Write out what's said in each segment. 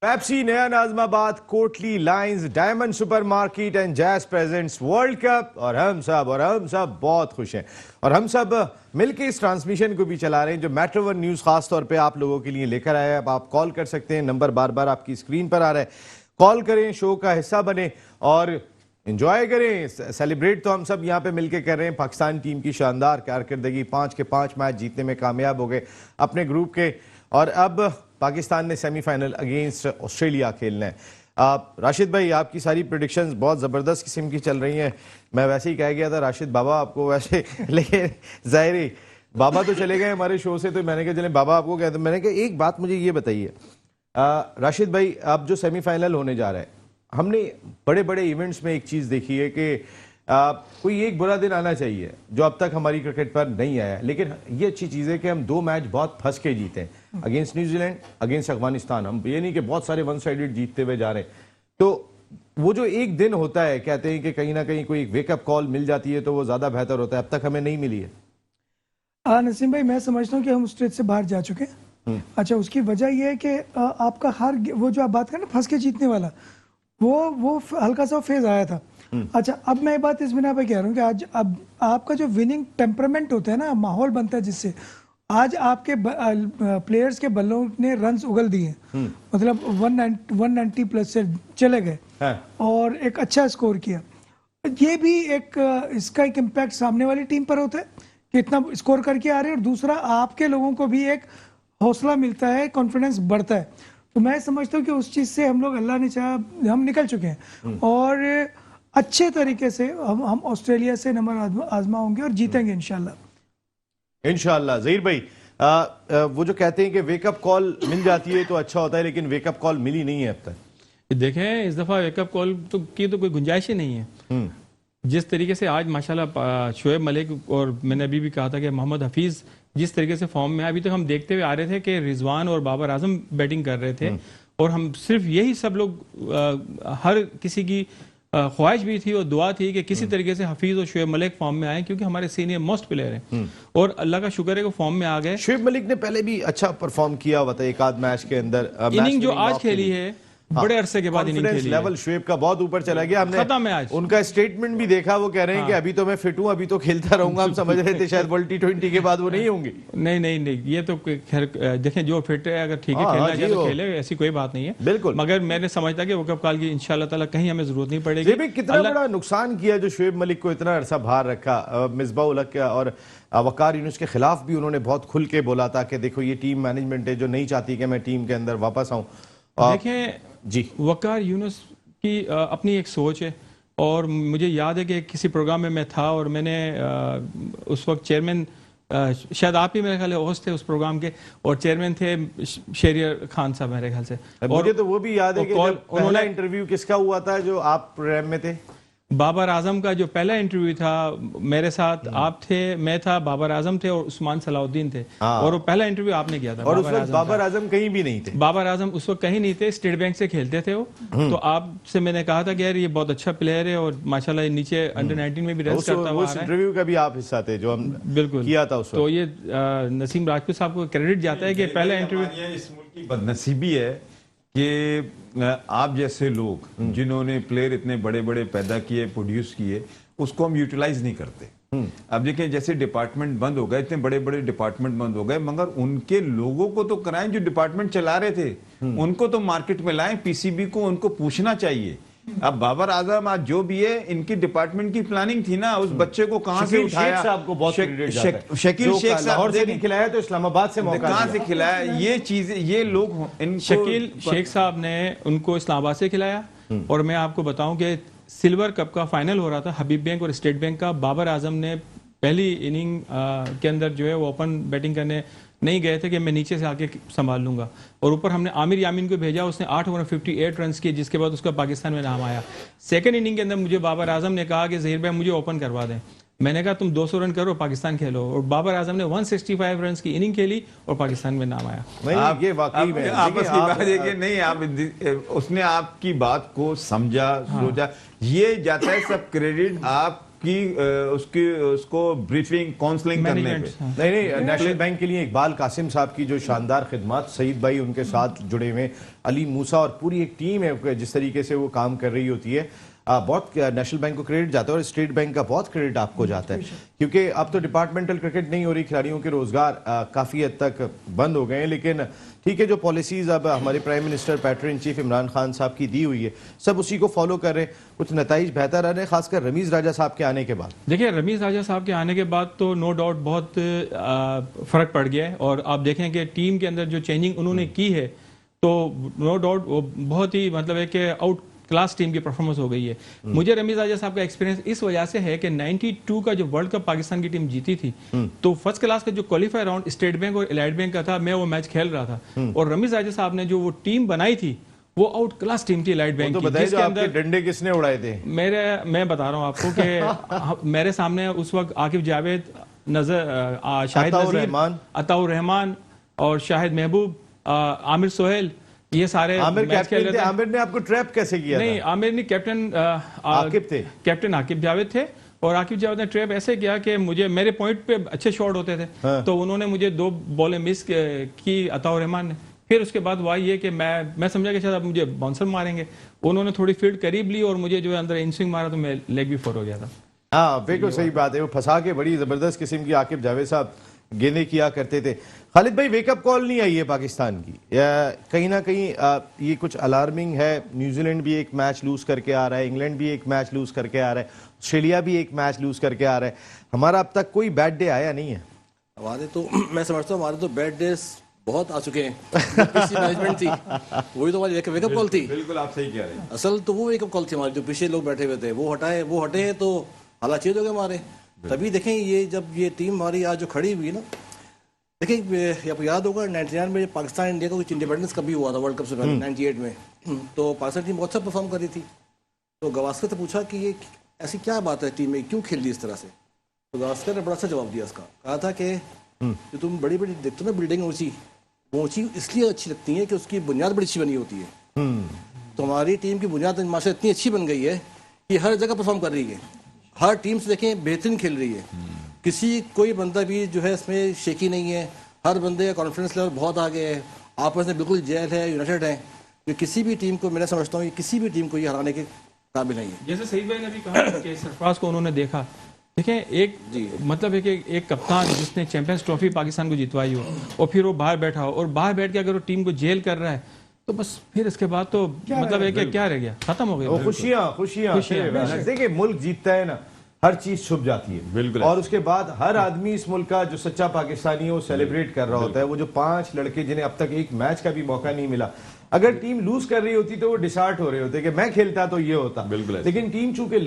Pepsi, नया Nazimabad, Kotli lines, diamond supermarket and jazz presents world cup और हम सब बहुत खुश हैं और हम सब मिलके इस ट्रांसमिशन को भी चला रहे हैं जो मेट्रो वन न्यूज़ खास तौर पे आप लोगों के लिए लेकर आया है। अब आप कॉल कर सकते हैं, नंबर बार बार आपकी स्क्रीन पर आ रहा है। कॉल करें, शो का हिस्सा बने और एंजॉय करें। सेलिब्रेट तो हम सब यहाँ पे मिलके कर रहे हैं। पाकिस्तान टीम की शानदार कारकर्दगी, 5 के 5 मैच जीतने में कामयाब हो गए अपने ग्रुप के और अब पाकिस्तान ने सेमीफाइनल अगेंस्ट ऑस्ट्रेलिया खेलना है। राशिद भाई, आपकी सारी प्रेडिक्शंस बहुत ज़बरदस्त किस्म की चल रही हैं। मैं वैसे ही कह गया था राशिद बाबा आपको वैसे, लेकिन ज़ाहिर बाबा तो चले गए हमारे शो से, तो मैंने कहा चले बाबा आपको कहते। मैंने कहा एक बात मुझे ये बताइए राशिद भाई, अब जो सेमीफाइनल होने जा रहा है, हमने बड़े बड़े इवेंट्स में एक चीज़ देखी है कि कोई एक बुरा दिन आना चाहिए जो अब तक हमारी क्रिकेट पर नहीं आया, लेकिन ये अच्छी चीज़ है कि हम 2 मैच बहुत फंस के जीते हैं, अगेंस्ट न्यूजीलैंड, अगेंस्ट अफगानिस्तान। हम ये नहीं कि बहुत सारे वन साइडेड जीतते हुए जा रहे हैं। तो वो जो एक दिन होता है, कहते हैं कि कहीं ना कहीं कोई वेकअप कॉल मिल जाती है तो वो ज़्यादा बेहतर होता है, अब तक हमें नहीं मिली है। नसीम भाई, मैं समझता हूँ कि हम स्टेज से बाहर जा चुके हैं। अच्छा, उसकी वजह यह है कि आपका हर वो जो आप बात करें ना फंस के जीतने वाला, वो हल्का सा फेज आया था। अच्छा, अब मैं बात इस बिना पे कह रहा हूँ कि आज अब आपका जो विनिंग टेम्परामेंट होता है ना, माहौल बनता है जिससे आज आपके प्लेयर्स के बल्लों ने रन्स उगल दिए, मतलब 190 प्लस से चले गए और एक अच्छा स्कोर किया। ये भी एक इसका एक इम्पैक्ट सामने वाली टीम पर होता है कि इतना स्कोर करके आ रहे हैं, और दूसरा आपके लोगों को भी एक हौसला मिलता है, कॉन्फिडेंस बढ़ता है। तो मैं समझता हूँ कि उस चीज़ से हम लोग, अल्लाह ने चाहा, हम निकल चुके हैं और अच्छे तरीके से हम ऑस्ट्रेलिया से नंबर आजमा होंगे और जीतेंगे इंशाल्लाह। ज़हीर भाई, वो जो कहते हैं कि वेकअप कॉल मिल जाती है तो अच्छा होता है, लेकिन वेकअप कॉल मिली नहीं है अब तक। देखें, इस दफ़ा वेकअप कॉल की तो कोई गुंजाइश ही नहीं है। जिस तरीके से आज माशाल्लाह शोएब मलिक, और मैंने अभी भी कहा था कि मोहम्मद हफीज़ जिस तरीके से फॉर्म में, अभी तक हम देखते हुए आ रहे थे कि रिजवान और बाबर आजम बैटिंग कर रहे थे, और हम सिर्फ यही सब लोग हर किसी की ख्वाहिश भी थी और दुआ थी कि किसी तरीके से हफीज और शोएब मलिक फॉर्म में आए, क्योंकि हमारे सीनियर मोस्ट प्लेयर हैं और अल्लाह का शुक्र है कि फॉर्म में आ गए। शोएब मलिक ने पहले भी अच्छा परफॉर्म किया हुआ था एक आध मैच के अंदर। इनिंग जो आज खेली है, बड़े अरसे के बाद इनिंग खेली, लेवल शोएब का बहुत ऊपर चला गया। हमने खत्म है आज उनका स्टेटमेंट भी देखा, वो कह रहे हैं कि अभी तो मैं फिट हूं, अभी तो खेलता रहूंगा। हम समझ रहे थे शायद वर्ल्ड T20 के बाद वो नहीं होंगे। नहीं, ये तो खैर देखें, जो फिट है अगर ठीक है खेलना चाहिए तो खेले, ऐसी कोई बात नहीं है बिल्कुल। मगर मैंने समझता कि वकफ कॉल की इंशाल्लाह ताला कहीं हमें जरूरत नहीं पड़ेगी। कितना बड़ा नुकसान किया जो शोएब मलिक को इतना अरसा बाहर रखा। मिसबाह उल हक और वकार यूनुस के खिलाफ भी उन्होंने बहुत खुल के बोला था कि देखो ये टीम मैनेजमेंट है जो नहीं चाहती कि मैं टीम के अंदर वापस आऊं। देखें जी, वकार यूनुस की अपनी एक सोच है, और मुझे याद है कि किसी प्रोग्राम में मैं था और मैंने उस वक्त चेयरमैन, शायद आप ही मेरे ख्याल होस्ट थे उस प्रोग्राम के, और चेयरमैन थे शेरियर खान साहब मेरे ख्याल से। और मुझे तो वो भी याद है कि उन्होंने इंटरव्यू किसका हुआ था जो आप प्रोग्राम में थे? बाबर आजम का जो पहला इंटरव्यू था, मेरे साथ आप थे, मैं था, बाबर आजम थे और उस्मान सलाउद्दीन थे, और वो पहला इंटरव्यू आपने किया था। और उस वक्त बाबर आजम कहीं भी नहीं थे। बाबर आजम उस वक्त कहीं नहीं थे, स्टेट बैंक से खेलते थे वो। तो आपसे मैंने कहा था कि यार ये बहुत अच्छा प्लेयर है और माशाल्लाह नीचे अंडर 19 में भी रेस्ट करता हुआ उस इंटरव्यू का भी आप हिस्सा थे जो हम बिल्कुल किया था उस वक्त। तो ये नसीम राजपूत साहब को क्रेडिट जाता है कि पहला इंटरव्यू। इस मुल्क की बदनसीबी है कि आप जैसे लोग जिन्होंने प्लेयर इतने बड़े बड़े पैदा किए, प्रोड्यूस किए, उसको हम यूटिलाइज नहीं करते। अब देखिए, जैसे डिपार्टमेंट बंद हो गए, इतने बड़े बड़े डिपार्टमेंट बंद हो गए, मगर उनके लोगों को तो कराएं जो डिपार्टमेंट चला रहे थे, उनको तो मार्केट में लाएं। पीसीबी को उनको पूछना चाहिए। अब बाबर आजम आज जो भी है, इनकी डिपार्टमेंट की प्लानिंग थी ना, उस बच्चे को कहां से उठाया, शकील शेख साहब ने खिलाया तो इस्लामाबाद से मौका कहां से खिलाया, ये चीजें ये लोग शकील शेख साहब ने उनको इस्लामाबाद से खिलाया। और मैं आपको बताऊं कि सिल्वर कप का फाइनल हो रहा था हबीब बैंक और स्टेट बैंक का, बाबर आजम ने पहली इनिंग के अंदर जो है वो ओपन बैटिंग करने नहीं गए थे कि मैं नीचे से आके संभाल लूंगा, और ऊपर हमने आमिर यामीन को भेजा, उसने 8 ओवर 58 रन किए, जिसके बाद उसका पाकिस्तान में नाम आया। सेकंड इनिंग के अंदर मुझे बाबर आजम ने कहा कि ज़हीर भाई मुझे ओपन करवा दें। मैंने कहा तुम 200 रन करो, पाकिस्तान खेलो, और बाबर आजम ने 165 रन की इनिंग खेली और पाकिस्तान में नाम आया। आप ये वाकई में आपस की बात है कि नहीं, आप उसने आपकी बात को समझा, सोचा, ये जाता है सब क्रेडिट आप उसको ब्रीफिंग काउंसलिंग करने पे। मैनेजमेंट, हाँ। नहीं, नेशनल बैंक के लिए इकबाल कासिम साहब की जो शानदार खिदमत, सईद भाई उनके साथ जुड़े हुए, अली मूसा और पूरी एक टीम है, जिस तरीके से वो काम कर रही होती है, बहुत नेशनल बैंक को क्रेडिट जाता है और स्टेट बैंक का बहुत क्रेडिट आपको जाता है, क्योंकि अब तो डिपार्टमेंटल क्रिकेट नहीं हो रही, खिलाड़ियों के रोजगार काफ़ी हद तक बंद हो गए हैं। लेकिन ठीक है, जो पॉलिसीज़ अब हमारे prime minister patron in chief Imran Khan साहब की दी हुई है, सब उसी को फॉलो कर रहे हैं, कुछ नताइज बेहतर आ रहे हैं, खासकर रमीज़ राजा साहब के आने के बाद। देखिए, रमीज राजा साहब के आने के बाद तो नो डाउट बहुत फर्क पड़ गया है, और आप देखें कि टीम के अंदर जो चेंजिंग उन्होंने की है, तो नो डाउट वो बहुत ही मतलब है कि आउट क्लास टीम की परफॉर्मेंस हो गई है। मुझे रमीज राजा साहब का एक्सपीरियंस इस वजह से है कि 92 का जो वर्ल्ड कप पाकिस्तान की टीम जीती थी, तो फर्स्ट क्लास का जो क्वालिफायर राउंड स्टेट बैंक और एलाइड बैंक का था, मैं वो मैच खेल रहा था, और रमीज राजा साहब ने जो वो टीम बनाई थी, वो आउट क्लास टीम थी एलाइड बैंक तो की, बताइए, जिसके जो आपके अंदर डंडे किसने उड़ाए थे? मैं बता रहा हूँ आपको कि मेरे सामने उस वक्त आकिब जावेद, शाहिद नजीर, अताउर रहमान और शाहिद महबूब, आमिर सोहेल, ये सारे आमिर मैच खेल कैप्टन थे। रहे थे। आमिर ने आपको ट्रैप कैसे किया नहीं, था? आमिर नहीं, कैप्टन आकिब थे। कैप्टन आकिब जावेद थे, और आकिब जावेद ने ट्रैप ऐसे किया कि मुझे मेरे पॉइंट पे अच्छे शॉट होते थे, हाँ। तो उन्होंने मुझे 2 बॉलें मिस की अताउर रहमान ने। फिर उसके बाद हुआ ये कि मैं समझा कि शायद अब मुझे बाउंसर मारेंगे, उन्होंने थोड़ी फील्ड करीब ली और मुझे जो है अंदर इन स्विंग मारा, तो मैं लेग भी फोर हो गया था। हाँ, बिल्कुल सही बात है, वो फंसा के बड़ी जबरदस्त किस्म की आकिब जावेद साहब गेंदें किया करते थे। खालिद भाई, वेकअप कॉल नहीं आई है पाकिस्तान की, या कहीं ना कहीं ये कुछ अलार्मिंग है? न्यूजीलैंड भी एक मैच लूज करके आ रहा है, इंग्लैंड भी एक मैच लूज करके आ रहा है, ऑस्ट्रेलिया भी एक मैच लूज करके आ रहा है, हमारा अब तक कोई बैड डे आया नहीं है। हमारे तो मैं समझता हूँ हमारे तो बैड डेज बहुत आ चुके हैं। पीसी मैनेजमेंट थी, वही तो हमारी वेकअप कॉल थी। बिल्कुल आप सही कह रहे हैं। असल तो वो वेकअप कॉल थी हमारी, जो पीछे लोग बैठे हुए थे वो हटे हैं, तो हालात चेंज हो गए हमारे। तभी देखें, ये जब ये टीम हमारी आज जो खड़ी हुई ना, देखिए आपको याद होगा 99 में पाकिस्तान इंडिया का कुछ इंडिपेंडेंस कभी हुआ था वर्ल्ड कप से पहले 98 में, तो पाकिस्तान टीम बहुत अच्छा परफॉर्म कर रही थी। तो गवास्कर से पूछा कि ये ऐसी क्या बात है, टीम में क्यों खेल रही इस तरह से? तो गवास्कर ने बड़ा अच्छा जवाब दिया उसका, कहा था कि जो तुम बड़ी बड़ी देखते हो ना बिल्डिंग ऊंची, वो ऊंची इसलिए अच्छी लगती है कि उसकी बुनियाद बड़ी अच्छी बनी होती है। तो हमारी टीम की बुनियाद माशा इतनी अच्छी बन गई है कि हर जगह परफॉर्म कर रही है, हर टीम से देखें बेहतरीन खेल रही है, कोई बंदा भी जो है इसमें शेकी नहीं है, हर बंदे का कॉन्फिडेंस लेवल बहुत आगे है, आपस में बिल्कुल जेल है, यूनाइटेड है। तो किसी भी टीम को मैं समझता हूँ ये किसी भी टीम को ये हराने के काबिल नहीं है। जैसे सईद भाई ने भी कहा कि सरफराज को उन्होंने देखा, देखें एक मतलब है कि एक कप्तान जिसने चैंपियंस ट्रॉफी पाकिस्तान को जितवाई हो, और फिर वो बाहर बैठा हो, और बाहर बैठ के अगर वो टीम को जेल कर रहा है, तो बस फिर इसके बाद तो मतलब है कि क्या रह गया, खत्म हो गया। खुशियां देखिए, मुल्क जीतता है ना, हर चीज छुप जाती है। बिल्कुल। और उसके बाद हर आदमी इस मुल्क का जो सच्चा पाकिस्तानी है वो सेलिब्रेट कर रहा होता है। वो जो 5 लड़के जिन्हें अब तक एक मैच का भी मौका नहीं मिला, अगर टीम लूज कर रही होती तो वो डिसार्ट हो रहे होते कि मैं खेलता तो ये होता। बिल्कुल। लेकिन टीम चूंकि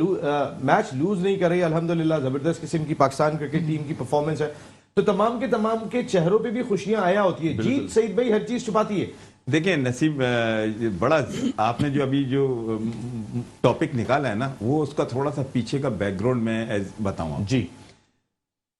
मैच लूज नहीं कर रही, अल्हम्दुलिल्लाह जबरदस्त किस्म की पाकिस्तान क्रिकेट टीम की परफॉर्मेंस है, तो तमाम के चेहरों पे भी खुशियां आया होती है। जीत सईद भाई हर चीज छुपाती है। देखिए नसीब, बड़ा आपने जो अभी जो टॉपिक निकाला है ना, वो उसका थोड़ा सा पीछे का बैकग्राउंड में बताऊं जी।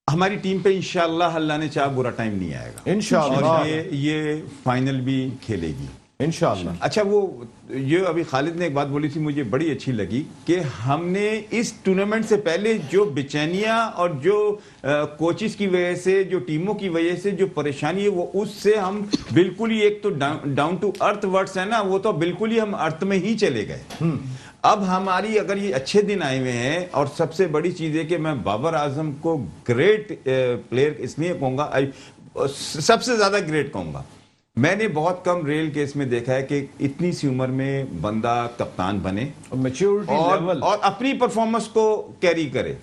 हमारी टीम पे इंशाल्लाह अल्लाह ने चाहा बुरा टाइम नहीं आएगा इंशाल्लाह, और ये फाइनल भी खेलेगी इंशाल्लाह। अच्छा, वो ये अभी खालिद ने एक बात बोली थी, मुझे बड़ी अच्छी लगी कि हमने इस टूर्नामेंट से पहले जो बेचैनियां और जो कोचेस की वजह से, जो टीमों की वजह से जो परेशानी है, वो उससे हम बिल्कुल ही, एक तो डाउन टू अर्थ वर्ड्स है ना, वो तो बिल्कुल ही हम अर्थ में ही चले गए। अब हमारी अगर ये अच्छे दिन आए हुए हैं, और सबसे बड़ी चीज है कि मैं बाबर आजम को ग्रेट प्लेयर इसलिए कहूंगा, सबसे ज्यादा ग्रेट कहूंगा। मैंने बहुत कम रेल केस में देखा है कि इतनी सी उम्र में बंदा कप्तान बने मैच्योरिटी लेवल और अपनी परफॉर्मेंस को कैरी करे।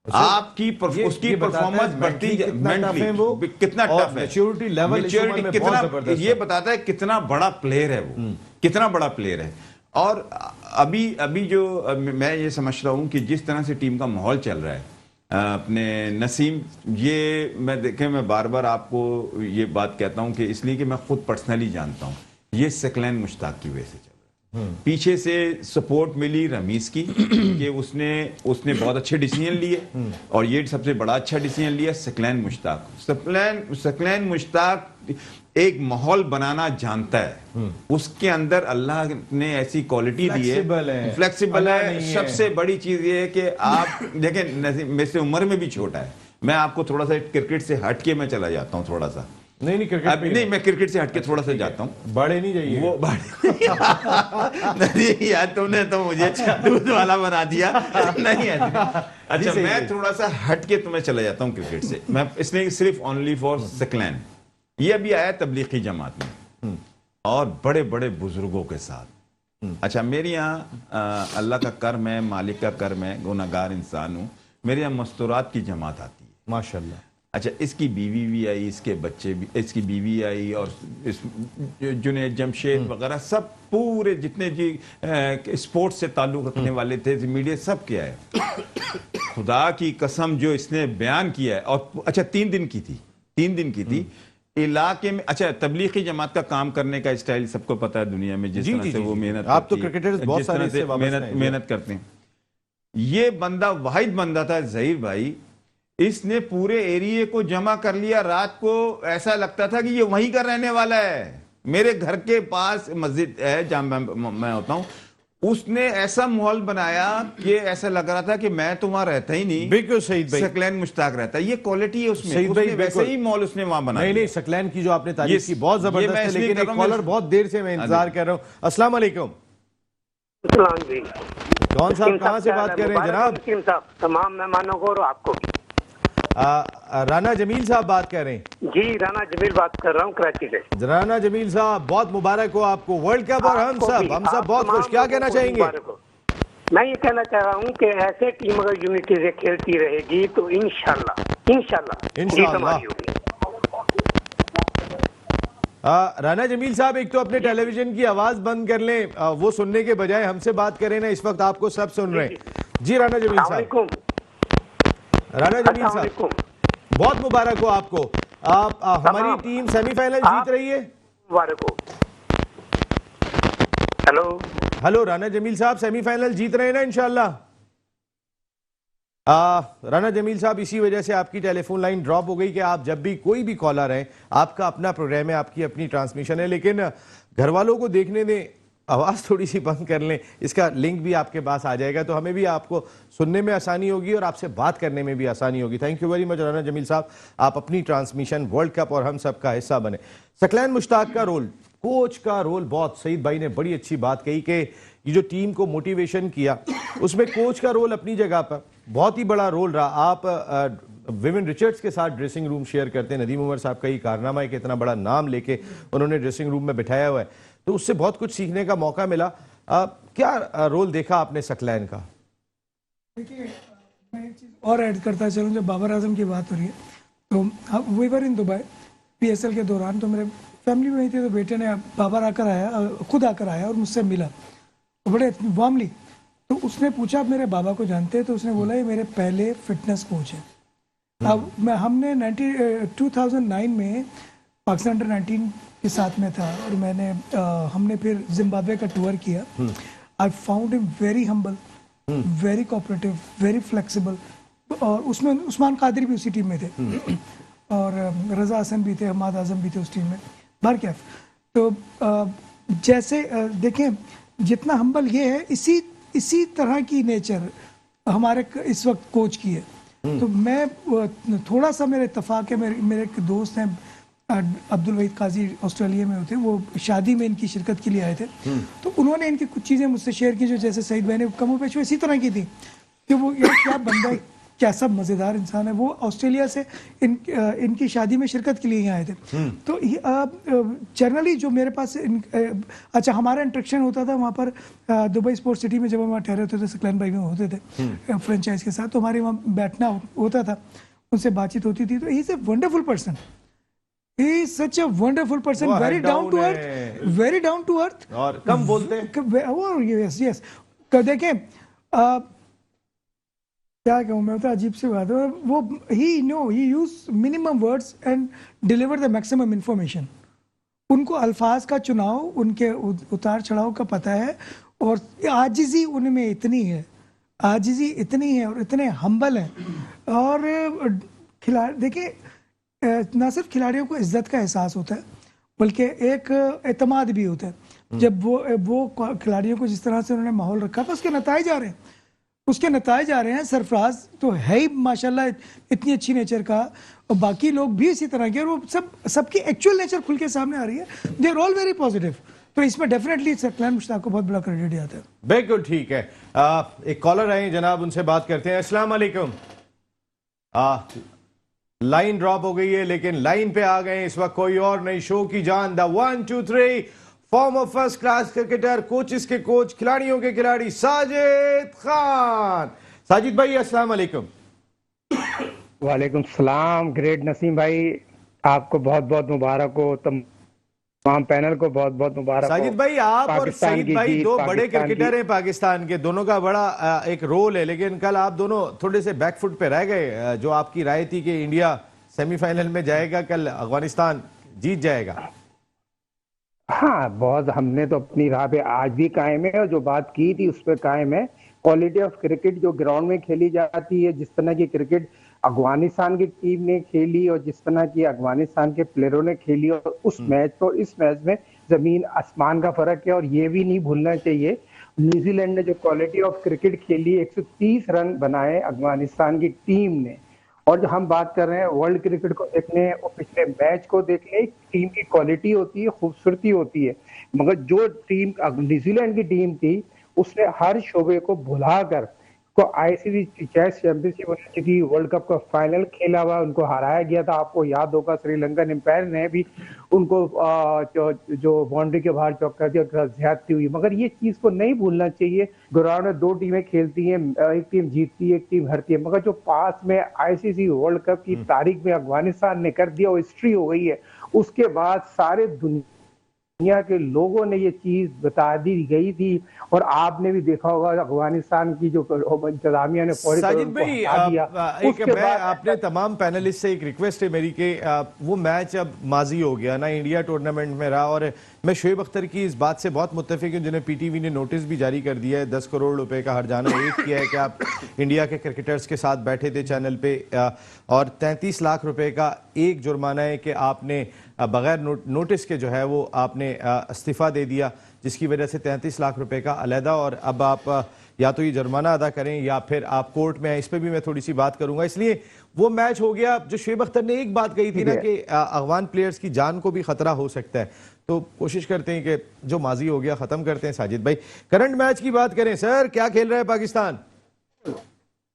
आपकी उसकी परफॉर्मेंस बढ़ती, मेंटली कितना टफ है, मैच्योरिटी लेवल कितना, ये बताता है कितना बड़ा प्लेयर है वो, कितना बड़ा प्लेयर है। और अभी जो मैं ये समझ रहा हूं कि जिस तरह से टीम का माहौल चल रहा है, अपने नसीम, ये मैं बार बार आपको ये बात कहता हूं कि इसलिए कि मैं खुद पर्सनली जानता हूं, ये सकलैन मुश्ताक की वजह से चल रहा पीछे से सपोर्ट मिली रमीज की कि उसने बहुत अच्छे डिसीजन लिए और ये सबसे बड़ा अच्छा डिसीजन लिया सकलैन मुश्ताक। सकलैन मुश्ताक एक माहौल बनाना जानता है, उसके अंदर अल्लाह ने ऐसी क्वालिटी दी है, फ्लेक्सिबल है। सबसे बड़ी चीज ये है कि आप देखें, मेरे से उम्र में भी छोटा है, मैं आपको थोड़ा सा क्रिकेट से हट के मैं चला जाता हूँ थोड़ा सा। नहीं क्रिकेट नहीं, मैं क्रिकेट से हटके थोड़ा सा जाता हूँ। बड़े नहीं जाइए वो नहीं यार, तुमने तो मुझे दूध वाला बना दिया। नहीं है। अच्छा, मैं थोड़ा सा हटके तुम्हें चला जाता हूँ क्रिकेट से। मैं इसलिए सिर्फ ओनली फॉर सकलैन, ये अभी आया तबलीगी जमात में और बड़े बड़े बुजुर्गों के साथ। अच्छा, मेरे यहाँ अल्लाह का कर्म है, मालिक का कर्म है, गुनाहगार इंसान हूँ, मेरे यहाँ मस्तूरात की जमात आती है माशाल्लाह। अच्छा, इसकी बीवी भी आई, इसके बच्चे भी, इसकी बीवी आई और इस जुनैद जमशेद वगैरह सब पूरे जितने जी स्पोर्ट्स से ताल्लुक रखने वाले थे, मीडिया सब किया है। खुदा की कसम जो इसने बयान किया है, और अच्छा 3 दिन की थी इलाके में। अच्छा, तबलीगी जमात का काम करने का स्टाइल सबको पता है दुनिया में, जिस तरह से वो मेहनत, आप तो क्रिकेटर्स बहुत सारे से मेहनत करते हैं। ये बंदा वाहिद बंदा था ज़हीर भाई, इसने पूरे एरिया को जमा कर लिया। रात को ऐसा लगता था कि ये वहीं का रहने वाला है। मेरे घर के पास मस्जिद है जहां मैं होता हूं, उसने ऐसा माहौल बनाया कि ऐसा लग रहा था कि मैं तो वहां रहता ही नहीं। बिल्कुल शहीद भाई, सकलैन मुश्ताक रहता है। ये क्वालिटी है उसमें, शहीद भाई वैसे ही माहौल उसने वहां बनाया। नहीं सकलैन की जो आपने तारीफ की बहुत जबरदस्त है, लेकिन एक कॉलर बहुत देर से मैं इंतजार कर रहा हूँ। अस्सलाम वालेकुम। जी, कौन साहब कहाँ से बात कर रहे हैं जनाब? तमाम मेहमानों को और आपको। राना जमील साहब बात कर रहे हैं? जी, राना जमील बात कर रहा हूँ कराची से। राना जमील साहब, बहुत मुबारक हो आपको वर्ल्ड कप, और हम सब बहुत खुश। क्या कहना चाहेंगे? मैं ये कहना चाह रहा हूँ कि ऐसे टीम अगर यूनिटी से खेलती रहेगी तो इंशाल्लाह जीत हमारी होगी। राना जमील साहब, एक तो अपने टेलीविजन की आवाज बंद कर लें, वो सुनने के बजाय हमसे बात करें ना, इस वक्त आपको सब सुन रहे हैं। जी राना जमील साहब। राना जमील साहब, बहुत मुबारक हो आपको। आप हमारी टीम सेमीफाइनल जीत रही है। मुबारक हो। हेलो राना जमील साहब, सेमीफाइनल जीत रहे हैं ना इंशाल्लाह? राना जमील साहब, इसी वजह से आपकी टेलीफोन लाइन ड्रॉप हो गई कि आप जब भी कोई भी कॉलर है, आपका अपना प्रोग्राम है, आपकी अपनी ट्रांसमिशन है, लेकिन घर वालों को देखने दें, आवाज़ थोड़ी सी बंद कर लें। इसका लिंक भी आपके पास आ जाएगा, तो हमें भी आपको सुनने में आसानी होगी और आपसे बात करने में भी आसानी होगी। Thank you very much Rana Jameel साहब, आप अपनी ट्रांसमिशन वर्ल्ड कप और हम सब का हिस्सा बने। सकलैन मुश्ताक का रोल, कोच का रोल, बहुत सईद भाई ने बड़ी अच्छी बात कही कि ये जो टीम को मोटिवेशन किया, उसमें कोच का रोल अपनी जगह पर बहुत ही बड़ा रोल रहा। आप विविन रिचर्ड्स के साथ ड्रेसिंग रूम शेयर करते हैं, नदीम उमर साहब का ही कारनामा है कि इतना बड़ा नाम लेके उन्होंने ड्रेसिंग रूम में बिठाया हुआ है, तो उससे बहुत कुछ सीखने का मौका मिला। क्या रोल देखा आपने सकलैन का? देखिए, मैं एक चीज़ और ऐड करता चलूँ, जब बाबर आजम की बात हो रही है, तो we were in Dubai PSL के दौरान, तो मेरे फैमिली में ही थे, तो बेटे ने बाबर आकर आया, खुद आकर आया और मुझसे मिला तो बड़े वार्मली। तो उसने पूछा, आप मेरे बाबा को जानते हैं? तो उसने बोला, ये मेरे पहले फिटनेस कोच है। अब हमने 2009 में पाकिस्तान अंडर-19 के साथ में था और हमने फिर जिम्बाब्वे का टूर किया। I found him very humble, very cooperative, very flexible, और उसमें उस्मान कादरी भी उसी टीम में थे और रजा हसन भी थे, हमाद आजम भी थे उस टीम में, बारकैफ। तो जैसे देखें, जितना हम्बल ये है, इसी तरह की नेचर हमारे इस वक्त कोच की है। तो मैं थोड़ा सा, मेरे इत्तेफाक है, मेरे एक दोस्त हैं अब्दुल वहीद काजी, ऑस्ट्रेलिया में होते, वो शादी में इनकी शिरकत के लिए आए थे, तो उन्होंने इनकी कुछ चीज़ें मुझसे शेयर की जो जैसे सईद भाई ने कमोपेश इसी तरह की थी कि वो यार क्या बंदा है, कैसा मज़ेदार इंसान है। वो ऑस्ट्रेलिया से इनकी शादी में शिरकत के लिए यहाँ आए थे। तो जनरली जो मेरे पास अच्छा, हमारा इंटरेक्शन होता था वहाँ पर दुबई स्पोर्ट्स सिटी में, जब हम वहाँ ठहरे होते थे, सकलैन भाई में होते थे फ्रेंचाइज के साथ, तो हमारे वहाँ बैठना होता था, उनसे बातचीत होती थी। तो he is a wonderful person, he is such a wonderful person, very down to earth, very down to earth, और कम बोलते हैं। yes देखें, क्या कहूँ मैं, तो अजीब सी बात है वो, he use minimum words and deliver the maximum information। उनको अल्फाज का चुनाव, उनके उतार चढ़ाव का पता है, और आजिज़ी उनमें इतनी है, आजिज़ी इतनी है और इतने हम्बल हैं। और खिलाड़ी देखिए, ना सिर्फ खिलाड़ियों को इज्जत का एहसास होता है बल्कि एक एतमाद भी होता है। जब वो खिलाड़ियों को जिस तरह से उन्होंने माहौल रखा था, उसके नताइज आ रहे हैं, उसके नताइज आ रहे हैं। सरफराज तो है ही माशाल्लाह इतनी अच्छी नेचर का, और बाकी लोग भी इसी तरह के, और वो सबकी एक्चुअल नेचर खुल के सामने आ रही है। They are all very positive. तो इसमें डेफिनेटली सकलैन मुश्ताक को बहुत बड़ा क्रेडिट जाता है। बिल्कुल ठीक है। एक कॉलर आए जनाब, उनसे बात करते हैं। अस्सलाम वालेकुम। लाइन ड्रॉप हो गई है, लेकिन लाइन पे आ गए इस वक्त कोई और नहीं, शो की जान, the 1 2 3 farmer first class cricketer, coaches के कोच, खिलाड़ियों के खिलाड़ी, साजिद खान। साजिद भाई अस्सलाम वालेकुम। वालेकुम सलाम। ग्रेट नसीम भाई, आपको बहुत बहुत मुबारक हो, तमाम पैनल को बहुत बहुत मुबारक हो। साजिद भाई, आप और पाकिस्तान सईद की भाई जीत, दो बड़े पाकिस्तान क्रिकेटर की- हैं पाकिस्तान के, दोनों का बड़ा एक रोल है, लेकिन कल आप दोनों थोड़े से बैकफुट पे रह गए। जो आपकी राय थी कि इंडिया सेमीफाइनल में जाएगा, कल अफगानिस्तान जीत जाएगा। हाँ, बहुत हमने तो अपनी राह पे आज भी कायम है, और जो बात की थी उस पर कायम है। क्वालिटी ऑफ क्रिकेट जो ग्राउंड में खेली जाती है, जिस तरह की क्रिकेट अफगानिस्तान की टीम ने खेली और जिस तरह की अफगानिस्तान के प्लेयरों ने खेली, और उस मैच तो इस मैच में जमीन आसमान का फर्क है। और ये भी नहीं भूलना चाहिए, न्यूजीलैंड ने जो क्वालिटी ऑफ क्रिकेट खेली, 130 रन बनाए अफगानिस्तान की टीम ने। और जो हम बात कर रहे हैं वर्ल्ड क्रिकेट को देखने और पिछले मैच को देखने, टीम की क्वालिटी होती है, खूबसूरती होती है, मगर जो टीम न्यूजीलैंड की टीम थी उसने हर शोबे को भुलाकर को आईसीसी चेस चैंपियनशिप होने चुकी, वर्ल्ड कप का फाइनल खेला हुआ, उनको हराया गया था। आपको याद होगा श्रीलंकन एम्पायर ने भी उनको जो बाउंड्री के बाहर चौका दिया, ज्यादती हुई। मगर ये चीज को नहीं भूलना चाहिए, ग्राउंड में दो टीमें खेलती हैं, एक टीम जीतती है, एक टीम हारती है, मगर जो पास में आईसीसी वर्ल्ड कप की तारीख में अफगानिस्तान ने कर दिया, वो हिस्ट्री हो गई है। उसके बाद सारे दुनिया के लोगों ने ये चीज बता दी गई थी, और आपने भी देखा होगा अफगानिस्तान की जो इंतजामिया ने फौरी तौर साजिद उनको भाई, हटा दिया। एक उसके मैं बाद आपने तमाम पैनलिस्ट से एक रिक्वेस्ट है मेरी कि वो मैच अब माजी हो गया ना, इंडिया टूर्नामेंट में रहा, और मैं शोएब अख्तर की इस बात से बहुत मुत्तफिक हूं, जिन्हें पीटीवी ने नोटिस भी जारी कर दिया है, 10 करोड़ रुपए का हर्जाना रेट किया है कि आप इंडिया के क्रिकेटर्स के साथ बैठे थे चैनल पे, और 33 लाख रुपए का एक जुर्माना है कि आपने बगैर नोटिस के जो है वो आपने इस्तीफा दे दिया, जिसकी वजह से 33 लाख रुपए का अलहदा, और अब आप या तो ये जुर्माना अदा करें या फिर आप कोर्ट में हैं। इस पर भी मैं थोड़ी सी बात करूंगा। इसलिए वो मैच हो गया। जो शोएब अख्तर ने एक बात कही थी ना कि अफगान प्लेयर्स की जान को भी खतरा हो सकता है, तो कोशिश करते हैं कि जो माजी हो गया खत्म करते हैं। साजिद भाई, करंट मैच की बात करें सर, क्या खेल रहा है पाकिस्तान?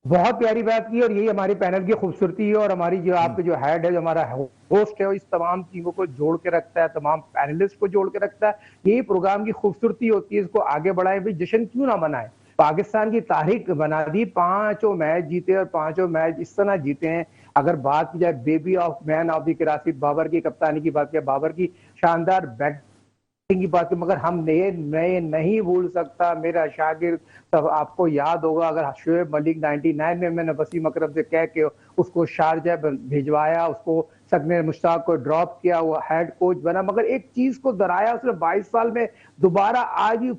बहुत प्यारी बात की, और यही हमारी पैनल की खूबसूरती है, और हमारी जो आपके जो हेड है, जो हमारा होस्ट है, वो इस तमाम टीमों को जोड़ के रखता है, तमाम पैनलिस्ट को जोड़ के रखता है। यही प्रोग्राम की खूबसूरती होती है, इसको आगे बढ़ाए। भाई जश्न क्यों ना मनाए, पाकिस्तान की तारीख बना दी, 5 मैच जीते, और 5 मैच इस तरह जीते हैं। अगर बात की जाए बेबी of man of the Karachi Babar की कप्तानी की बात किया, बाबर की शानदार बैटिंग की बात की, मगर हम मैं नहीं भूल सकता मेरा शागिर्द, सब आपको याद होगा, अगर शोएब मलिक 99 में मैंने वसीम अकरम से कह के उसको शारजा भिजवाया, उसको सकलैन मुश्ताक को ड्रॉप किया, वो हेड कोच बना, मगर एक चीज को दोहराया उसने 22 साल में दोबारा, आज भी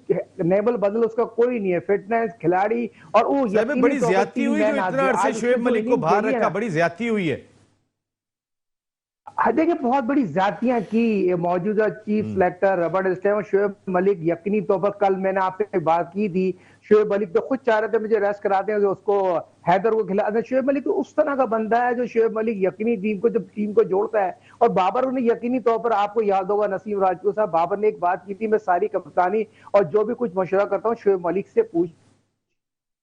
नेबल बदल उसका कोई नहीं है, फिटनेस खिलाड़ी, और वो बड़ी ज्यादती हुई जो इतना अरसे शोएब मलिक को बाहर रखा, बड़ी ज्यादती हुई है। देखिए बहुत बड़ी जातियां की मौजूदा चीफ सिलेक्टर रॉबर्ट स्टेम और शोएब मलिक यकीनी तौर पर, कल मैंने आपसे बात की थी, शोएब मलिक तो खुद चाह रहे थे मुझे रेस्ट कराते हैं, उसको हैदर को खिला। शोएब मलिक तो उस तरह का बंदा है जो शोएब मलिक यकीनी टीम को जोड़ता है। और बाबर ने यकीनी तौर पर, आपको याद होगा नसीम राजपूत साहब, बाबर ने एक बात की थी, मैं सारी कप्तानी और जो भी कुछ मशवरा करता हूँ शोएब मलिक से पूछ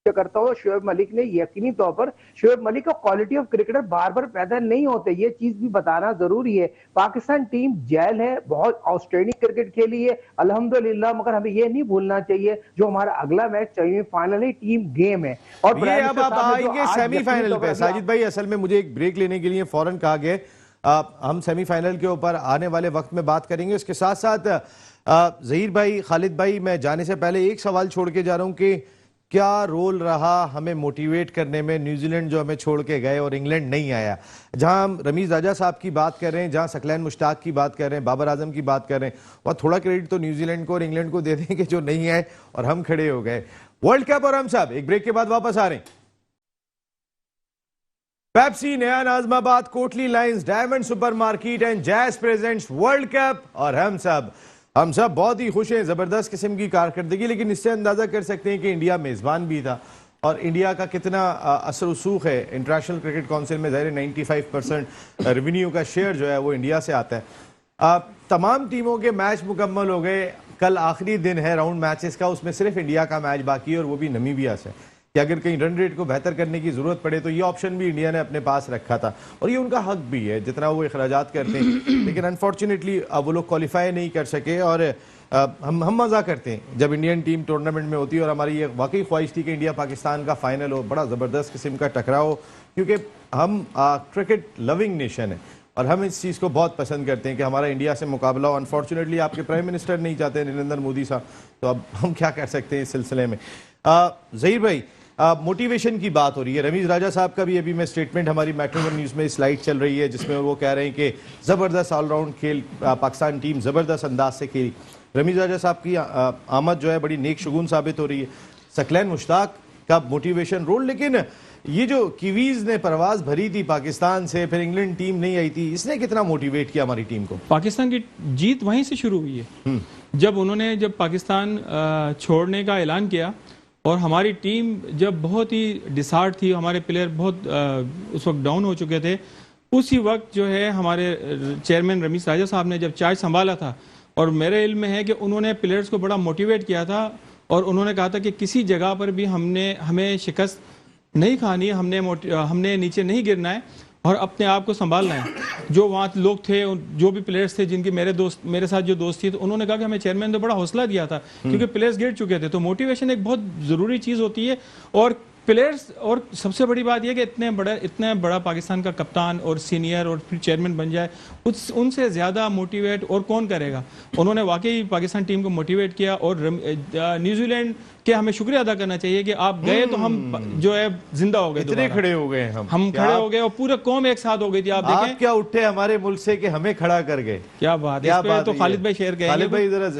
करता हूँ। शोएब मलिक ने यकीनी तौर पर, शोएब मलिक का क्वालिटी ऑफ क्रिकेटर बार बार पैदा नहीं होते, ये चीज भी बताना जरूरी है। पाकिस्तान टीम जेल है, बहुत आउटस्टैंडिंग क्रिकेट खेली है अल्हम्दुलिल्लाह, मगर हमें ये नहीं भूलना चाहिए जो हमारा अगला मैच सेमीफाइनल है, टीम गेम है। और ये अब आप आएंगे सेमीफाइनल पे साजिद भाई, असल में मुझे एक ब्रेक लेने के लिए फौरन कहा गया, हम सेमीफाइनल के ऊपर आने वाले वक्त में बात करेंगे। उसके साथ साथ जहीर भाई, खालिद भाई, मैं जाने से पहले एक सवाल छोड़ के जा रहा हूं कि क्या रोल रहा हमें मोटिवेट करने में, न्यूजीलैंड जो हमें छोड़ के गए और इंग्लैंड नहीं आया। जहां हम रमीज राजा साहब की बात कर रहे हैं, जहां सकलैन मुश्ताक की बात कर रहे हैं, बाबर आजम की बात कर रहे हैं, और थोड़ा क्रेडिट तो न्यूजीलैंड को और इंग्लैंड को दे दें कि जो नहीं आए और हम खड़े हो गए। वर्ल्ड कप और हम सब एक ब्रेक के बाद वापस आ रहे हैं। पेप्सी, नया Najmabad, Kotli lines, diamond supermarket and jazz presents world cup और हम सब बहुत ही खुश हैं। जबरदस्त किस्म की कारकर्दगी, लेकिन इससे अंदाजा कर सकते हैं कि इंडिया मेजबान भी था और इंडिया का कितना असर रसूख है इंटरनेशनल क्रिकेट काउंसिल में। ज़ाहिर 95% रेवेन्यू का शेयर जो है वो इंडिया से आता है। तमाम टीमों के मैच मुकम्मल हो गए, कल आखिरी दिन है राउंड मैचेस का, उसमें सिर्फ इंडिया का मैच बाकी है और वो भी नमीबिया से, कि अगर कहीं रन रेट को बेहतर करने की जरूरत पड़े तो ये ऑप्शन भी इंडिया ने अपने पास रखा था और ये उनका हक भी है जितना वो अखराजात करते हैं। लेकिन अनफॉर्चुनेटली वो लोग क्वालिफाई नहीं कर सके और हम मज़ा करते हैं जब इंडियन टीम टूर्नामेंट में होती है और हमारी ये वाकई ख्वाहिश थी कि इंडिया पाकिस्तान का फाइनल हो, बड़ा ज़बरदस्त किस्म का टकराव हो, क्योंकि हम क्रिकेट लविंग नेशन है और हम इस चीज़ को बहुत पसंद करते हैं कि हमारा इंडिया से मुकाबला हो। अनफॉर्चुनेटली आपके प्राइम मिनिस्टर नहीं चाहते, नरेंद्र मोदी साहब, तो अब हम क्या कर सकते हैं इस सिलसिले में। ज़हीर भाई, मोटिवेशन की बात हो रही है, रमीज राजा साहब का भी अभी मैं स्टेटमेंट हमारी मेट्रो न्यूज़ में स्लाइड चल रही है जिसमें वो कह रहे हैं कि ज़बरदस्त ऑलराउंड खेल, पाकिस्तान टीम ज़बरदस्त अंदाज से खेली। रमीज राजा साहब की आमद जो है बड़ी नेक शगुन साबित हो रही है। सकलैन मुश्ताक का मोटिवेशन रोल, लेकिन ये जो कीवीज ने परवाज भरी थी पाकिस्तान से, फिर इंग्लैंड टीम नहीं आई थी, इसने कितना मोटिवेट किया हमारी टीम को? पाकिस्तान की जीत वहीं से शुरू हुई है जब पाकिस्तान छोड़ने का ऐलान किया और हमारी टीम जब बहुत ही डिसहार्ट थी, हमारे प्लेयर बहुत उस वक्त डाउन हो चुके थे। उसी वक्त जो है हमारे चेयरमैन रमीज राजा साहब ने जब चार्ज संभाला था और मेरे इल्म में है कि उन्होंने प्लेयर्स को बड़ा मोटिवेट किया था और उन्होंने कहा था कि किसी जगह पर भी हमें शिकस्त नहीं खानी है, हमने नीचे नहीं गिरना है और अपने आप को संभालना है। जो वहाँ लोग थे, जो भी प्लेयर्स थे जिनकी मेरे साथ जो दोस्त थी, तो उन्होंने कहा कि हमें चेयरमैन ने बड़ा हौसला दिया था क्योंकि प्लेयर्स गिर चुके थे। तो मोटिवेशन एक बहुत ज़रूरी चीज़ होती है और प्लेयर्स, और सबसे बड़ी बात यह कि इतने बड़ा पाकिस्तान का कप्तान और सीनियर और फिर चेयरमैन बन जाए, उनसे ज़्यादा मोटिवेट और कौन करेगा। उन्होंने वाकई पाकिस्तान टीम को मोटिवेट किया और न्यूजीलैंड के हमें शुक्रिया अदा करना चाहिए कि आप गए तो हम जो है जिंदा हो गए, इतने खड़े हो गए, हम खड़े हो गए और पूरा कौम एक साथ हो गई थी। आप देखें क्या उठे हमारे मुल्क से कि हमें खड़ा कर गए, क्या बात है। तो खालिद भाई शेयर करेंगे।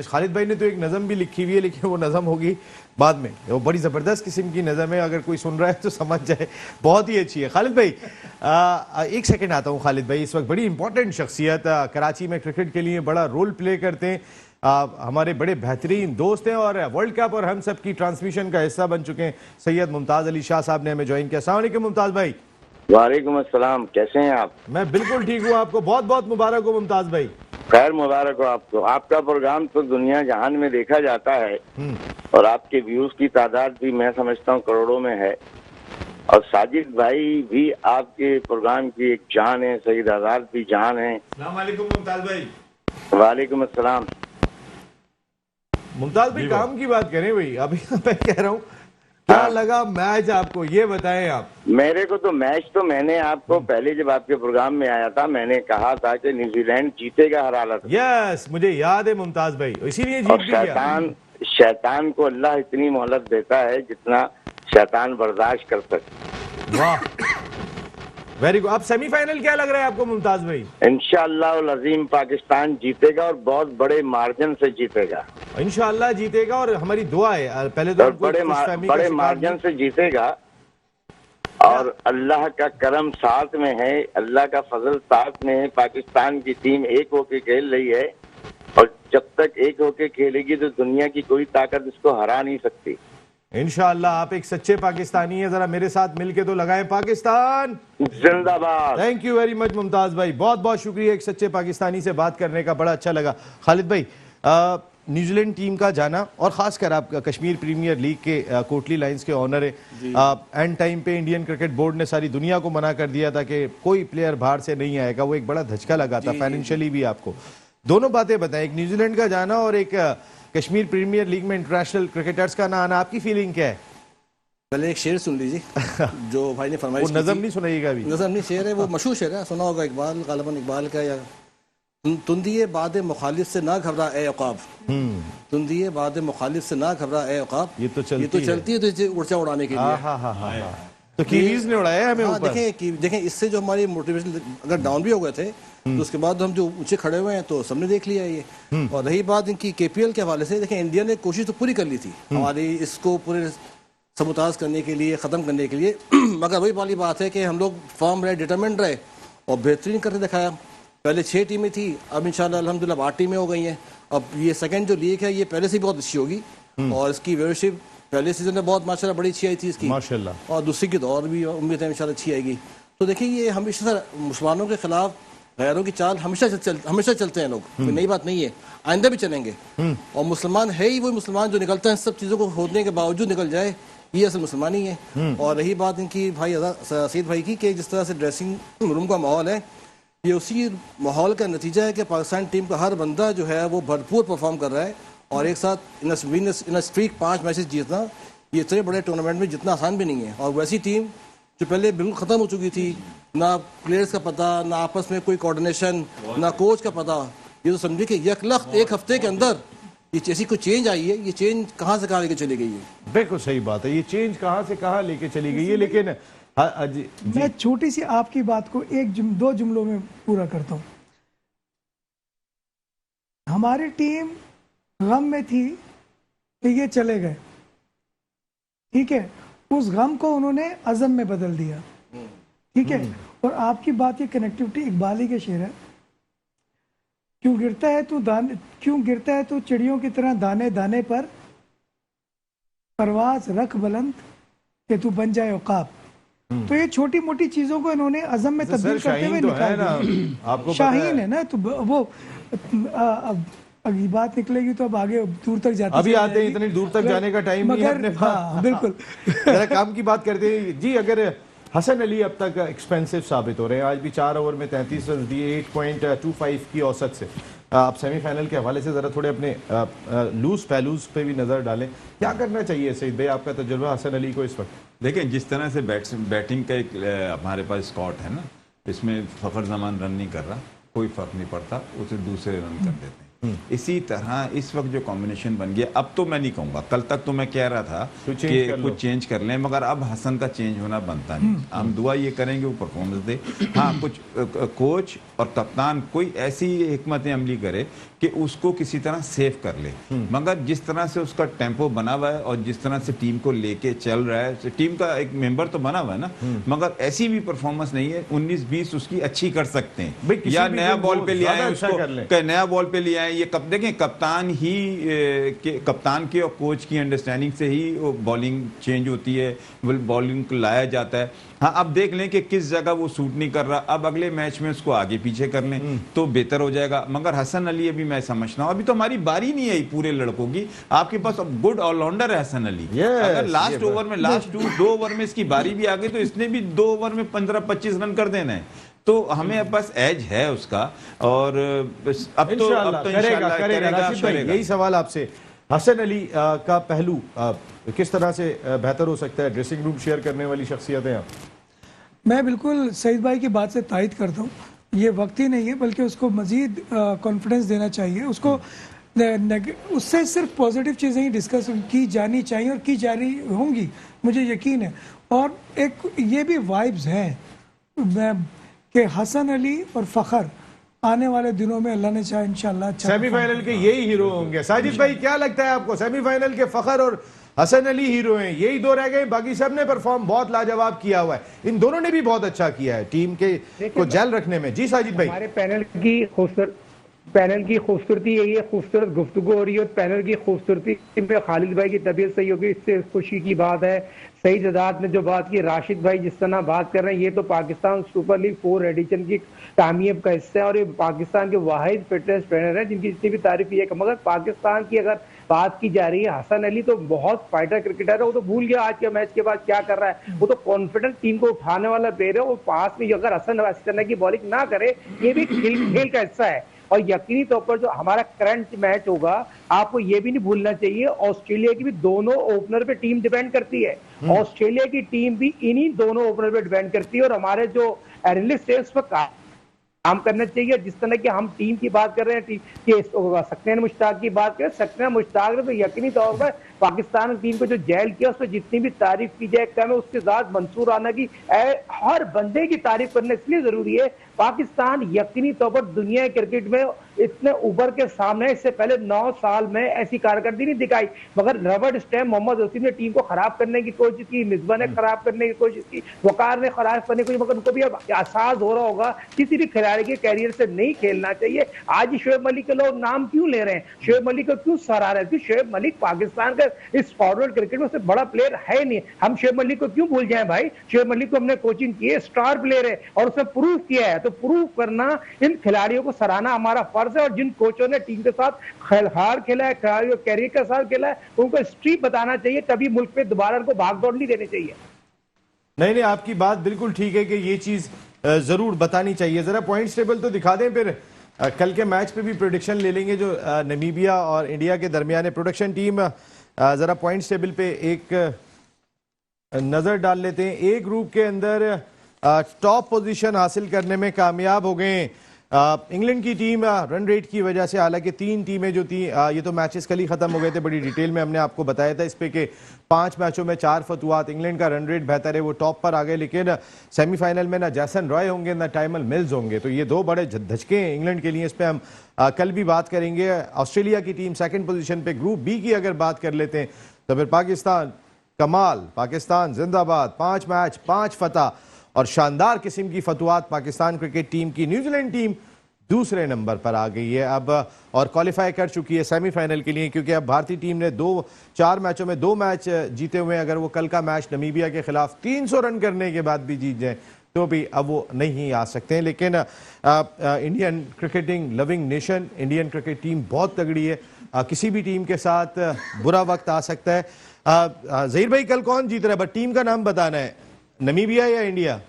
खालिद भाई ने तो एक नज़म भी लिखी हुई है, लेकिन वो नज़म होगी बाद में, वो बड़ी जबरदस्त किस्म की नज़म है, अगर कोई सुन रहा है तो समझ जाए, बहुत ही अच्छी है। खालिद भाई, एक सेकंड आता हूँ। खालिद भाई इस वक्त बड़ी इंपॉर्टेंट शख्सियत, कराची में क्रिकेट के लिए बड़ा रोल प्ले करते हैं, हमारे बड़े बेहतरीन दोस्त हैं और वर्ल्ड कप और हम सब की ट्रांसमिशन का हिस्सा बन चुके हैं। सैयद मुमताज़ अली शाह साहब ने हमें ज्वाइन किया। अस्सलाम वालेकुम मुमताज़ भाई। वालेकुम अस्सलाम, कैसे हैं आप? मैं बिल्कुल ठीक हूँ, आपको बहुत बहुत मुबारक हो मुमताज़ भाई। खैर मुबारक हो आपको। आपका प्रोग्राम तो दुनिया जहान में देखा जाता है और आपके व्यूज की तादाद भी मैं समझता हूँ करोड़ों में है और साजिद भाई भी आपके प्रोग्राम की एक जान है, सईद आजाद भी जान है। अस्सलाम वालेकुम मुमताज़ भाई। वालेकुम अस्सलाम। मुमताज़ भाई काम की बात करें भाई, अभी मैं कह रहा हूँ क्या लगा मैच आपको, ये बताएं आप। मेरे को तो मैच तो मैंने आपको पहले जब आपके प्रोग्राम में आया था मैंने कहा था कि न्यूजीलैंड जीतेगा हर हालत। यस, मुझे याद है मुमताज़ भाई, इसीलिए जीत और शैतान को अल्लाह इतनी मोहलत देता है जितना शैतान बर्दाश्त कर सकते। वाह, वेरी गुड। अब सेमीफाइनल क्या लग रहा है आपको मुमताज़ भाई? इंशाअल्लाह अज़ीम पाकिस्तान जीतेगा और बहुत बड़े मार्जिन से जीतेगा। इंशाअल्लाह जीतेगा और हमारी दुआ है पहले तो बड़े मार्जिन से जीतेगा और अल्लाह का करम साथ में है, अल्लाह का फजल साथ में है। पाकिस्तान की टीम एक होके खेल रही है और जब तक एक होके खेलेगी तो दुनिया की कोई ताकत इसको हरा नहीं सकती। इंशाअल्लाह आप एक सच्चे पाकिस्तानी हैं, जरा मेरे साथ मिलके तो लगाएं पाकिस्तान जिंदाबाद। Thank you very much Mumtaz भाई, बहुत बहुत शुक्रिया एक सच्चे पाकिस्तानी से बात करने का, बड़ा अच्छा लगा। खालिद भाई, न्यूजीलैंड टीम का जाना और खासकर आप कश्मीर प्रीमियर लीग के कोटली लाइंस के ऑनर है, एंड टाइम पे इंडियन क्रिकेट बोर्ड ने सारी दुनिया को मना कर दिया था कि कोई प्लेयर बाहर से नहीं आएगा, वो एक बड़ा धचका लगा था फाइनेंशियली भी आपको। दोनों बातें बताएं, एक न्यूजीलैंड का जाना और एक कश्मीर प्रीमियर लीग में इंटरनेशनल क्रिकेटर्स का ना आना, आपकी फीलिंग क्या है? पहले एक शेर सुन लीजिए जो भाई ने फरमाइश वो नज़म नहीं सुनाइएगा अभी। नज़म नहीं, शेर है, वो मशहूर शेर है, सुना होगा, इकबाल, गालिबन इकबाल का या तुंदिए बाद मुखालिफ से ना घबरा ए औकाब, तुंदिए बाद मुखालिफ से ना घबरा ए औकाब, ये तो चलती है तो इसे ऊर्जा उड़ाने के लिए। हाँ। तो कीवीज ने उड़ाया है हमें हाँ, ऊपर। देखें इससे जो हमारी मोटिवेशन अगर डाउन भी हो गए थे तो उसके बाद हम जो ऊंचे खड़े हुए हैं तो सबने देख लिया ये। और रही बात इनकी केपीएल के हवाले से, देखें इंडिया ने कोशिश तो पूरी कर ली थी हमारी इसको पूरे सबुताज करने के लिए, ख़त्म करने के लिए मगर वही वाली बात है कि हम लोग फर्म रहे, डिटरमिन्ड रहे और बेहतरीन करके दिखाया। पहले 6 टीमें थी, अब इंशाल्लाह अल्हम्दुलिल्लाह 8 टीमें हो गई हैं। अब ये सेकंड जो लीग है ये पहले से बहुत अच्छी होगी और इसकी व्यूअरशिप पहले सीजन में बहुत माशाल्लाह बड़ी अच्छी आई थी इसकी माशाल्लाह, और दूसरी की तो और भी उम्मीद है इंशाल्लाह अच्छी आएगी। तो देखिए ये हमेशा से मुसलमानों के खिलाफ गैरों की चाल हमेशा चलते हैं लोग, कोई नई बात नहीं है, आइंदा भी चलेंगे। और मुसलमान है ही वही मुसलमान जो निकलता है सब चीज़ों को होने के बावजूद निकल जाए, ये असल मुसलमान ही है। और रही बात इनकी भाई सईद भाई की कि जिस तरह से ड्रेसिंग रूम का माहौल है, ये उसी माहौल का नतीजा है कि पाकिस्तान टीम का हर बंदा जो है वो भरपूर परफॉर्म कर रहा है और एक साथ इन स्ट्रीक 5 मैचेस जीतना ये इतने बड़े टूर्नामेंट में जितना आसान भी नहीं है। और वैसी टीम जो पहले बिल्कुल ख़त्म हो चुकी थी, ना प्लेयर्स का पता, ना आपस में कोई कोऑर्डिनेशन, ना कोच का पता, ये तो समझिए कि यकलख्त एक हफ्ते के अंदर ये ऐसी कोई चेंज आई है। ये चेंज कहाँ से कहाँ लेके चली गई है? बिल्कुल सही बात है, ये चेंज कहाँ से कहाँ लेके चली गई है। लेकिन मैं छोटी सी आपकी बात को 1-2 जुमलों में पूरा करता हूँ। हमारी टीम गम में थी कि ये चले गए, ठीक है, उस गम को उन्होंने अज़म में बदल दिया, ठीक है। और आपकी बात ये कनेक्टिविटी इकबाली के शेर है, क्यों गिरता है तू चिड़ियों की तरह दाने दाने पर, परवाज रख बुलंद कि तू बन जाए औकाब। तो ये छोटी मोटी चीजों को इन्होंने अज़म में तब्दील करते हुए निकाल दिया। आपको शाहीन है ना, तो वो अब ये बात निकलेगी तो अब आगे दूर तक जाती अभी आते हैं, इतनी दूर तक जाने का टाइम नहीं है अपने पास। हाँ, बिल्कुल। जरा काम की बात करते हैं जी। अगर हसन अली अब तक एक्सपेंसिव साबित हो रहे हैं, आज भी 4 ओवर में 33 रन दिए 8.25 की औसत से। आप सेमीफाइनल के हवाले से जरा थोड़े अपने लूज पहलूज पे भी नजर डालें, क्या करना चाहिए सईद भाई, आपका तजुर्बा हसन अली को इस वक्त? देखिए जिस तरह से बैटिंग का एक हमारे पास स्कॉट है ना, इसमें फखर जमान रन नहीं कर रहा, कोई फर्क नहीं पड़ता, उसे दूसरे रन कर देते हैं। इसी तरह इस वक्त जो कॉम्बिनेशन बन गया, अब तो मैं नहीं कहूँगा, कल तक तो मैं कह रहा था कि कुछ चेंज कर लें, मगर अब हसन का चेंज होना बनता नहीं। हम दुआ ये करेंगे वो परफॉर्मेंस दे। हाँ, कुछ कोच और कप्तान कोई ऐसी हिकमत अमली करे कि उसको किसी तरह सेव कर ले, मगर जिस तरह से उसका टेम्पो बना हुआ है और जिस तरह से टीम को लेके चल रहा है, टीम का एक मेंबर तो बना हुआ है ना, मगर ऐसी भी परफॉर्मेंस नहीं है। 19-20 उसकी अच्छी कर सकते हैं, या नया बॉल पे ले आए उसको, नया बॉल पे ले आए। ये कब देखें कप्तान की और कोच की अंडरस्टैंडिंग से ही बॉलिंग चेंज होती है, बॉलिंग को लाया जाता है। हाँ, अब देख लें कि किस जगह वो सूट नहीं कर रहा, अब अगले मैच में उसको आगे पीछे कर लें तो बेहतर हो जाएगा। मगर हसन अली अभी मैं समझता हूँ अभी तो हमारी बारी नहीं है पूरे लड़कों की। आपके पास अब गुड ऑलराउंडर है हसन अली। अगर लास्ट ओवर में, लास्ट 2 ओवर में इसकी बारी भी आ गई तो इसने भी 2 ओवर में 15-25 रन कर देना है, तो हमें बस एज है उसका। और अब तो करेगा। यही सवाल आपसे, हसन अली का पहलू किस तरह से बेहतर हो सकता है? ड्रेसिंग रूम शेयर करने वाली शख्सियतें आप। मैं बिल्कुल सईद भाई की बात से तायद करता हूँ, ये वक्त ही नहीं है, बल्कि उसको मजीद कॉन्फिडेंस देना चाहिए। उसको उससे सिर्फ पॉजिटिव चीज़ें ही डिस्कस की जानी चाहिए और की जा रही होंगी, मुझे यकीन है। और एक ये भी वाइब्स हैं कि हसन अली और फ़खर आने वाले दिनों में अल्लाह ने चाहे इंशाल्लाह सेमीफाइनल के यही हीरो होंगे। साजिद भाई क्या लगता है आपको, सेमीफाइनल के फ़खर और हसन अली हीरो हैं, यही 2 रह गए, बाकी सब ने परफॉर्म बहुत लाजवाब किया हुआ है। इन दोनों ने भी बहुत अच्छा किया है टीम के को जेल रखने में। जी साजिद भाई। हमारे पैनल की खूबसूरती यही है, खूबसूरत गुफ्तगू हो रही है, पैनल की खूबसूरती में खालिद भाई की तबीयत सही होगी, इससे खुशी की बात है। सही जदाद ने जो बात की, राशिद भाई जिस तरह बात कर रहे हैं, ये तो पाकिस्तान सुपर लीग 4 एडिशन की कामयाब का हिस्सा है और ये पाकिस्तान के वाहिद फिटनेस ट्रेनर है जिनकी जितनी भी तारीफ है। मगर पाकिस्तान की अगर बात की जा रही है, हसन अली तो बहुत फाइटर क्रिकेटर है, वो तो भूल गया आज के मैच के बाद क्या कर रहा है। वो तो कॉन्फिडेंट टीम को उठाने वाला प्लेयर है, वो पास में अगर हसन इस तरह की बॉलिंग ना करे, ये भी खेल का हिस्सा है। और यकीनी तौर पर जो हमारा करंट मैच होगा, आपको ये भी नहीं भूलना चाहिए, ऑस्ट्रेलिया की भी दोनों ओपनर पे टीम डिपेंड करती है। ऑस्ट्रेलिया की टीम भी इन्हीं दोनों ओपनर पे डिपेंड करती है और हमारे जो एनालिस्ट है उस पर काम करना चाहिए। जिस तरह की हम टीम की बात कर रहे हैं, कि सक्सेना मुश्ताक की बात करें, सक्सेना मुश्ताक ने तो यकीनी तौर पर पाकिस्तान टीम को जो जेल किया उसमें जितनी भी तारीफ की जाए कम है। उसके साथ मंसूर राना की हर बंदे की तारीफ करना इसलिए जरूरी है। पाकिस्तान यकीनी तौर पर दुनिया क्रिकेट में इतने उभर के सामने, इससे पहले 9 साल में ऐसी कारकर्दगी नहीं दिखाई, मगर रबड़ स्टैम्प मोहम्मद वसीम ने टीम को खराब करने की कोशिश की, मिसबा ने खराब करने की कोशिश की, वकार ने खराब करने की कोशिश, मगर उनको भी अब एहसास हो रहा होगा किसी भी खिलाड़ी के कैरियर से नहीं खेलना चाहिए। आज शोएब मलिक के लोग नाम क्यों ले रहे हैं, शोएब मलिक को क्यों सराह रहे हैं? क्योंकि शोएब मलिक पाकिस्तान का इस फॉरवर्ड क्रिकेट में सबसे बड़ा प्लेयर है नहीं। हम शोएब मलिक को क्यों भूल जाएं भाई? शोएब मलिक को हमने कोचिंग की है, स्टार प्लेयर है और उसने प्रूव किया है। तो प्रूव करना, इन खिलाड़ियों को सराहना हमारा फर्ज है। और जिन कोचों ने टीम के साथ खिलहार खेला है, खिलाड़ियों कैरियर के साथ खेला है, उनको स्ट्रीप बताना चाहिए। कभी मुल्क पे दोबारा उनको भागदौड़ नहीं देनी चाहिए। नहीं नहीं, आपकी बात बिल्कुल ठीक है कि ये चीज जरूर बतानी चाहिए। जरा पॉइंट्स टेबल तो दिखा दें, फिर कल के मैच पे भी प्रेडिक्शन ले लेंगे जो नमीबिया और इंडिया के दरमियान है। प्रोडक्शन टीम जरा पॉइंट्स टेबल पे एक नजर डाल लेते हैं। ए ग्रुप के अंदर टॉप पोजीशन हासिल करने में कामयाब हो गए इंग्लैंड की टीम रन रेट की वजह से। हालांकि 3 टीमें जो थी, ये तो मैचेस कल ही खत्म हो गए थे, बड़ी डिटेल में हमने आपको बताया था इस पे कि 5 मैचों में 4 फतवात। इंग्लैंड का रन रेट बेहतर है, वो टॉप पर आ गए, लेकिन सेमीफाइनल में ना जैसन रॉय होंगे ना टाइमल मिल्स होंगे, तो ये 2 बड़े धचके हैं इंग्लैंड के लिए। इस पर हम कल भी बात करेंगे। ऑस्ट्रेलिया की टीम 2nd पोजीशन पे। ग्रुप बी की अगर बात कर लेते हैं तो फिर पाकिस्तान कमाल, पाकिस्तान जिंदाबाद, 5 मैच 5 फतह और शानदार किस्म की फतवात पाकिस्तान क्रिकेट टीम की। न्यूजीलैंड टीम दूसरे नंबर पर आ गई है अब और क्वालिफाई कर चुकी है सेमीफाइनल के लिए, क्योंकि अब भारतीय टीम ने 4 मैचों में 2 मैच जीते हुए हैं। अगर वो कल का मैच नमीबिया के खिलाफ 300 रन करने के बाद भी जीत जाए तो भी अब वो नहीं आ सकते हैं। लेकिन Indian cricketing loving nation, Indian cricket team बहुत तगड़ी है। किसी भी टीम के साथ बुरा वक्त आ सकता है। जहीर भाई, कल कौन जीत रहा है? बट टीम का नाम बताना है, नमीबिया या इंडिया?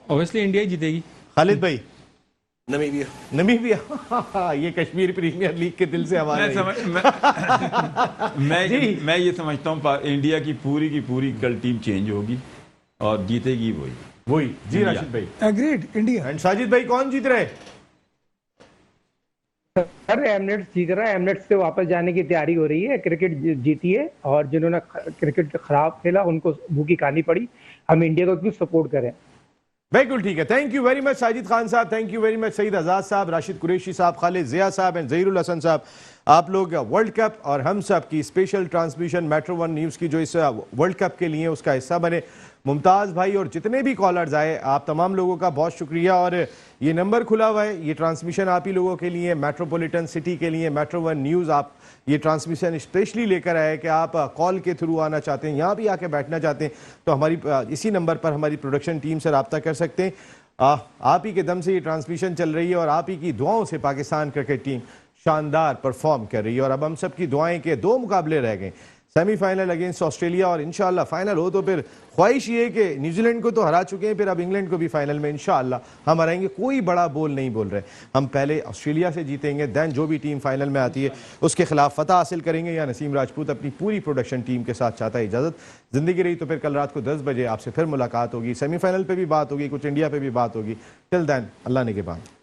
ऑब्वियसली इंडिया ही जीतेगी। खालिद भाई? नमीबिया। नमीबिया ये कश्मीर प्रीमियर लीग के दिल से हमारे मैं ये समझता हूँ इंडिया की पूरी कल टीम चेंज होगी और जीतेगी वही। जी राशिद भाई? Agreed, India. एंड साजिद भाई, कौन जीत रहे? सर एमिरेट्स जीत रहा है, एमिरेट्स से वापस जाने की तैयारी हो रही है। क्रिकेट जीती है और जिन्होंने क्रिकेट खराब खेला उनको भूखी खानी पड़ी। हम इंडिया को क्यों सपोर्ट करें? बिल्कुल ठीक है। Thank you very much Sajid Khan साहब, thank you very much Saeed Azad साहब, राशिद कुरैशी साहब, खालिद जिया साहब एंड जहीरुल हसन साहब। आप लोग वर्ल्ड कप और हम सब की स्पेशल ट्रांसमिशन मेट्रो 1 न्यूज़ की जो इस वर्ल्ड कप के लिए उसका हिस्सा बने। मुमताज़ भाई और जितने भी कॉलर्स आए, आप तमाम लोगों का बहुत शुक्रिया। और ये नंबर खुला हुआ है, ये ट्रांसमिशन आप ही लोगों के लिए, मेट्रोपॉलिटन सिटी के लिए मेट्रो 1 न्यूज़ आप ये ट्रांसमिशन स्पेशली लेकर आए कि आप कॉल के थ्रू आना चाहते हैं, यहाँ भी आके बैठना चाहते हैं तो हमारी इसी नंबर पर हमारी प्रोडक्शन टीम से रब्ता कर सकते हैं। आप ही के दम से ये ट्रांसमिशन चल रही है और आप ही की दुआओं से पाकिस्तान क्रिकेट टीम शानदार परफॉर्म कर रही है। और अब हम सब की दुआएं के 2 मुकाबले रह गए, सेमीफाइनल अगेंस्ट ऑस्ट्रेलिया और इंशाल्लाह फाइनल हो तो फिर ख्वाहिश ये है कि न्यूजीलैंड को तो हरा चुके हैं, फिर अब इंग्लैंड को भी फाइनल में इंशाल्लाह हम हराएंगे। कोई बड़ा बोल नहीं बोल रहे, हम पहले ऑस्ट्रेलिया से जीतेंगे, देन जो भी टीम फाइनल में आती है उसके खिलाफ फतह हासिल करेंगे। या नसीम राजपूत अपनी पूरी प्रोडक्शन टीम के साथ चाहता है इजाज़त। जिंदगी रही तो फिर कल रात को 10 बजे आपसे फिर मुलाकात होगी, सेमीफाइनल पर भी बात होगी, कुछ इंडिया पर भी बात होगी। टिल देन अल्लाह ने के बाद।